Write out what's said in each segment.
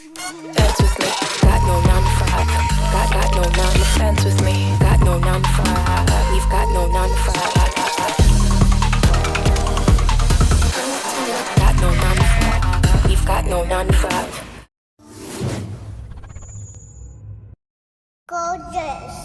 Dance with me, got no 9 to 5. Got no 9 to dance with me, got no 9 to 5. We've got no 9 to 5. Got no 9 to 5. We've got no 9 to 5. Gorgeous.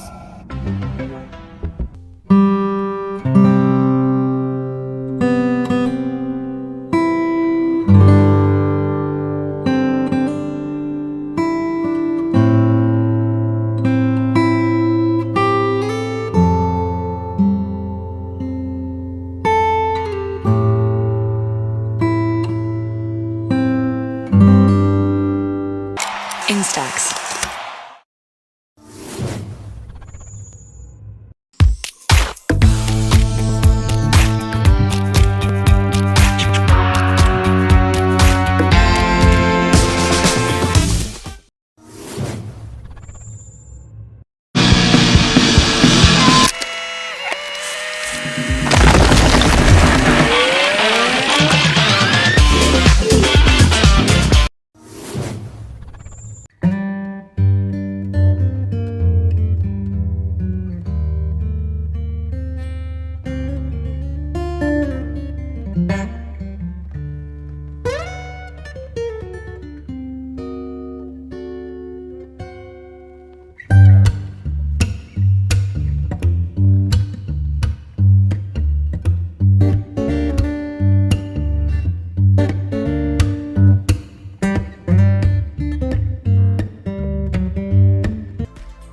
Instax.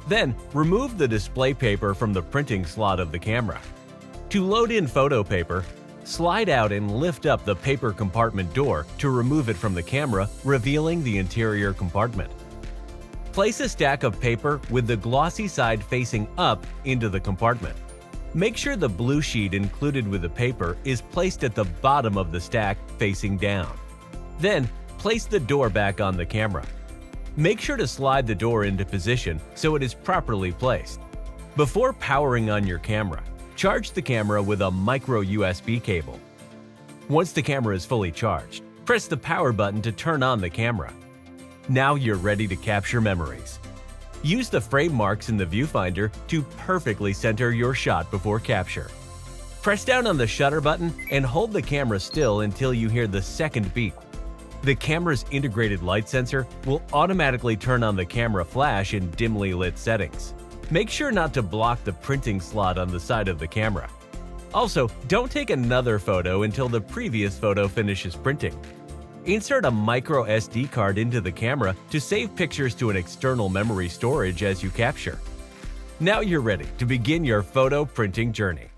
Then, remove the display paper from the printing slot of the camera. To load in photo paper, slide out and lift up the paper compartment door to remove it from the camera, revealing the interior compartment. Place a stack of paper with the glossy side facing up into the compartment. Make sure the blue sheet included with the paper is placed at the bottom of the stack facing down. Then, place the door back on the camera. Make sure to slide the door into position so it is properly placed. Before powering on your camera, charge the camera with a micro USB cable. Once the camera is fully charged, press the power button to turn on the camera. Now you're ready to capture memories. Use the frame marks in the viewfinder to perfectly center your shot before capture. Press down on the shutter button and hold the camera still until you hear the second beep. The camera's integrated light sensor will automatically turn on the camera flash in dimly lit settings. Make sure not to block the printing slot on the side of the camera. Also, don't take another photo until the previous photo finishes printing. Insert a micro SD card into the camera to save pictures to an external memory storage as you capture. Now you're ready to begin your photo printing journey.